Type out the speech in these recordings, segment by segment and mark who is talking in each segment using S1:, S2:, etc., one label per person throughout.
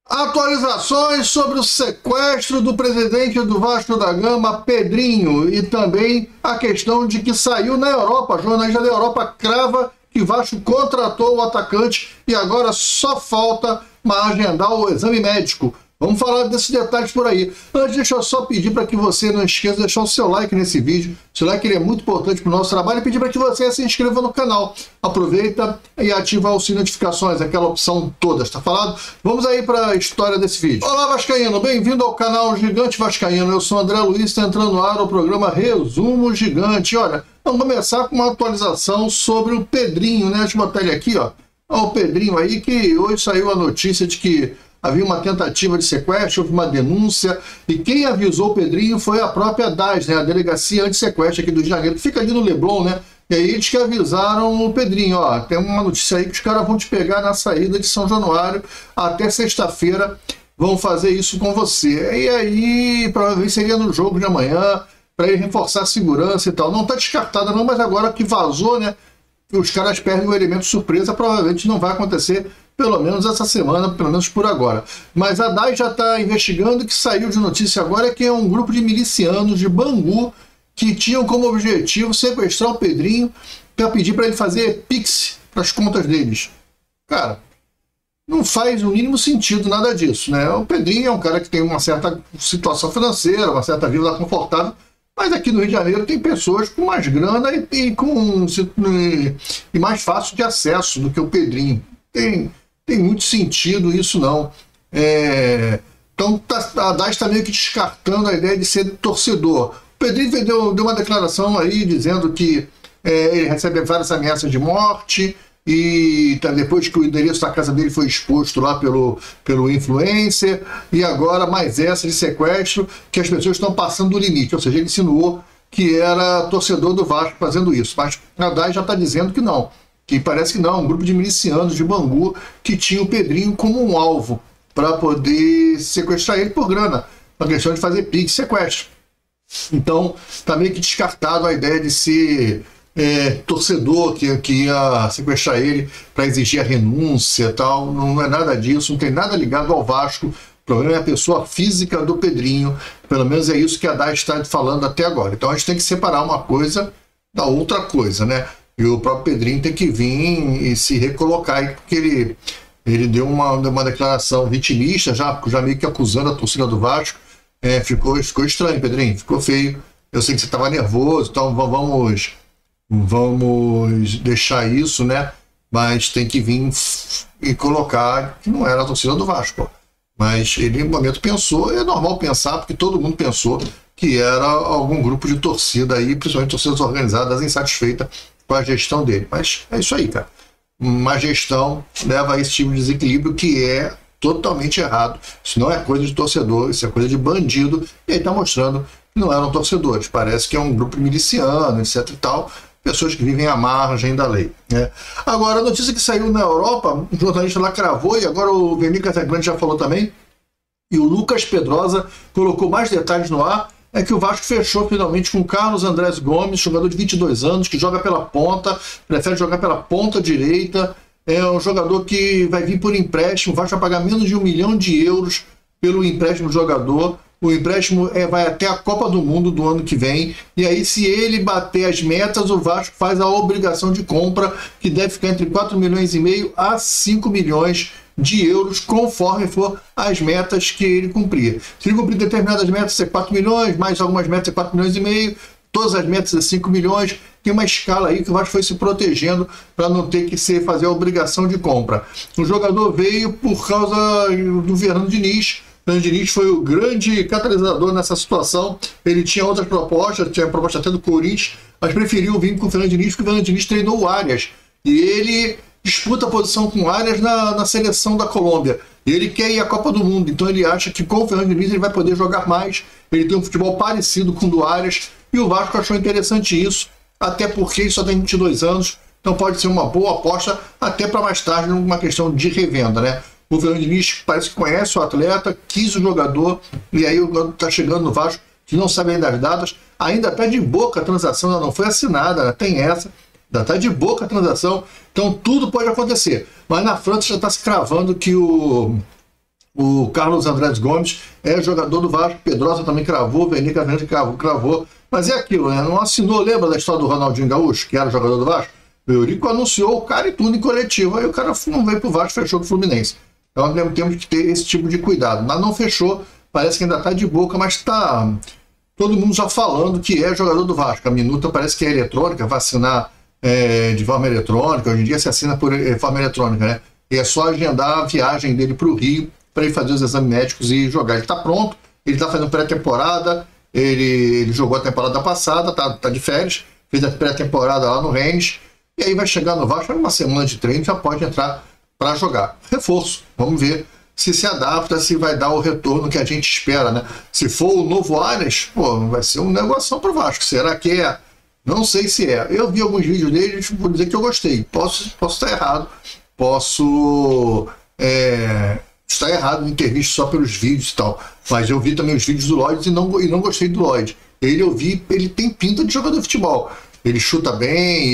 S1: Atualizações sobre o sequestro do presidente do Vasco da Gama, Pedrinho, e também a questão de que saiu na Europa. A jornalista da Europa crava que Vasco contratou o atacante e agora só falta agendar o exame médico. Vamos falar desses detalhes por aí. Antes, deixa eu só pedir para que você não esqueça de deixar o seu like nesse vídeo. O seu like ele é muito importante para o nosso trabalho e pedir para que você se inscreva no canal. Aproveita e ativa o sininho de notificações, aquela opção toda, está falado? Vamos aí para a história desse vídeo. Olá, Vascaíno, bem-vindo ao canal Gigante Vascaíno. Eu sou André Luiz, está entrando no ar o programa Resumo Gigante. Olha, vamos começar com uma atualização sobre o Pedrinho, né? Deixa eu botar ele aqui, ó. O Pedrinho aí, que hoje saiu a notícia de que havia uma tentativa de sequestro, houve uma denúncia, e quem avisou o Pedrinho foi a própria DAS, né, a Delegacia Antissequestro aqui do Rio de Janeiro, que fica ali no Leblon, né? E aí eles que avisaram o Pedrinho, ó, tem uma notícia aí que os caras vão te pegar na saída de São Januário, até sexta-feira vão fazer isso com você. E aí, provavelmente seria no jogo de amanhã, para ele reforçar a segurança e tal. Não está descartada não, mas agora que vazou, né, os caras perdem o elemento surpresa, provavelmente não vai acontecer, pelo menos essa semana, pelo menos por agora. Mas a DAI já está investigando, que saiu de notícia agora, que é um grupo de milicianos de Bangu que tinham como objetivo sequestrar o Pedrinho para pedir para ele fazer pix para as contas deles. Cara, não faz o mínimo sentido nada disso, né? O Pedrinho é um cara que tem uma certa situação financeira, uma certa vida confortável, mas aqui no Rio de Janeiro tem pessoas com mais grana e mais fácil de acesso do que o Pedrinho. Tem muito sentido isso, não. Então a DAS está meio que descartando a ideia de ser torcedor. O Pedrinho deu uma declaração aí dizendo que ele recebe várias ameaças de morte, e depois que o endereço da casa dele foi exposto lá pelo influencer, e agora mais essa de sequestro, que as pessoas estão passando do limite. Ou seja, ele insinuou que era torcedor do Vasco fazendo isso, mas a DAS já está dizendo que não. Que parece que não, um grupo de milicianos de Bangu que tinha o Pedrinho como um alvo para poder sequestrar ele por grana, na questão de fazer pix sequestro. Então, está meio que descartado a ideia de ser torcedor que ia sequestrar ele para exigir a renúncia e tal. Não é nada disso, não tem nada ligado ao Vasco. O problema é a pessoa física do Pedrinho, pelo menos é isso que a DAI está falando até agora. Então, a gente tem que separar uma coisa da outra coisa, né? E o próprio Pedrinho tem que vir e se recolocar aí, porque ele deu uma declaração vitimista, já meio que acusando a torcida do Vasco. Ficou estranho, Pedrinho, ficou feio. Eu sei que você estava nervoso, então vamos deixar isso, né? Mas tem que vir e colocar que não era a torcida do Vasco. Mas ele, no momento, pensou, é normal pensar, porque todo mundo pensou que era algum grupo de torcida aí, principalmente torcidas organizadas, insatisfeitas com a gestão dele. Mas é isso aí, cara. Uma gestão leva a esse tipo de desequilíbrio que é totalmente errado. Isso não é coisa de torcedor, isso é coisa de bandido. E aí está mostrando que não eram torcedores. Parece que é um grupo miliciano, etc e tal. Pessoas que vivem à margem da lei, né? Agora, a notícia que saiu na Europa, um jornalista lá cravou, e agora o Veni Casagrande já falou também, e o Lucas Pedrosa colocou mais detalhes no ar, é que o Vasco fechou finalmente com o Carlos Andrés Gomes, jogador de 22 anos, que joga pela ponta, prefere jogar pela ponta direita. É um jogador que vai vir por empréstimo, o Vasco vai pagar menos de €1 milhão pelo empréstimo do jogador. O empréstimo vai até a Copa do Mundo do ano que vem, e aí, se ele bater as metas, o Vasco faz a obrigação de compra, que deve ficar entre 4,5 milhões a 5 milhões de euros, conforme for as metas que ele cumprir. Se ele cumprir determinadas metas, é 4 milhões, mais algumas metas é 4,5 milhões, todas as metas é 5 milhões, tem uma escala aí que o Vasco foi se protegendo para não ter que fazer a obrigação de compra. O jogador veio por causa do Fernando Diniz. O Fernando Diniz foi o grande catalisador nessa situação. Ele tinha outras propostas, tinha a proposta até do Corinthians, mas preferiu vir com o Fernando Diniz, porque o Fernando Diniz treinou o Arias. E ele disputa a posição com o Arias na seleção da Colômbia. Ele quer ir à Copa do Mundo, então ele acha que com o Fernando Diniz ele vai poder jogar mais. Ele tem um futebol parecido com o do Arias, e o Vasco achou interessante isso, até porque ele só tem 22 anos, então pode ser uma boa aposta, até para mais tarde, numa questão de revenda, né? O Fernando Diniz parece que conhece o atleta, quis o jogador, e aí está chegando no Vasco, que não sabe ainda as datas, ainda está de boca a transação, ela não foi assinada, ela tem essa, ainda está de boca a transação, então tudo pode acontecer. Mas na França já está se cravando que o O Carlos Andrés Gomes é jogador do Vasco, Pedrosa também cravou, Veni Cavalente cravou. Mas é aquilo, né? Não assinou, lembra da história do Ronaldinho Gaúcho, que era jogador do Vasco? O Eurico anunciou o cara e tudo em coletivo, aí o cara não veio pro Vasco, fechou com o Fluminense. Então temos que ter esse tipo de cuidado. Mas não fechou, parece que ainda tá de boca, mas tá todo mundo já falando que é jogador do Vasco. A minuta parece que é eletrônica, vai assinar de forma eletrônica, hoje em dia se assina por forma eletrônica, né? E é só agendar a viagem dele para o Rio para ir fazer os exames médicos e jogar. Ele está pronto, ele está fazendo pré-temporada, ele jogou a temporada passada, tá de férias, fez a pré-temporada lá no Rennes, e aí vai chegar no Vasco, uma semana de treino, já pode entrar para jogar. Reforço, vamos ver se adapta, se vai dar o retorno que a gente espera, né? Se for o novo Arias, pô, vai ser um negócio para o Vasco. Será que é? Não sei se é. Eu vi alguns vídeos dele, vou dizer que eu gostei. Posso estar errado, posso estar errado em ter visto só pelos vídeos e tal, mas eu vi também os vídeos do Lloyd e não gostei do Lloyd. Ele tem pinta de jogador de futebol. Ele chuta bem,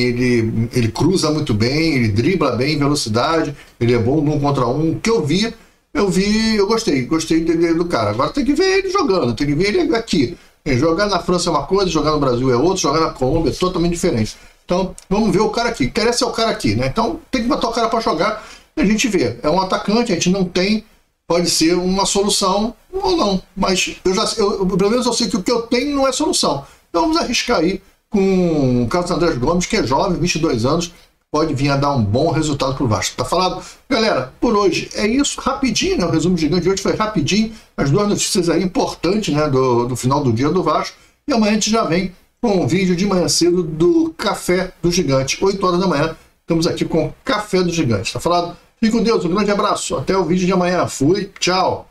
S1: ele cruza muito bem, ele dribla bem em velocidade, ele é bom no 1 contra 1. O que eu gostei do cara. Agora tem que ver ele jogando, tem que ver ele aqui. Jogar na França é uma coisa, jogar no Brasil é outra, jogar na Colômbia é totalmente diferente. Então, vamos ver o cara aqui. Interessa é o cara aqui, né? Então, tem que botar o cara para jogar e a gente vê. É um atacante, a gente não tem, pode ser uma solução ou não. Mas pelo menos eu sei que o que eu tenho não é solução. Então, vamos arriscar aí com o Carlos Andrés Gomes, que é jovem, 22 anos, pode vir a dar um bom resultado para o Vasco. Tá falado? Galera, por hoje é isso. Rapidinho, né? O resumo gigante de hoje foi rapidinho. As duas notícias aí importantes, né? Do final do dia do Vasco. E amanhã a gente já vem com um vídeo de manhã cedo do Café do Gigante. 8 horas da manhã, estamos aqui com o Café do Gigante. Tá falado? Fique com Deus, um grande abraço. Até o vídeo de amanhã. Fui, tchau.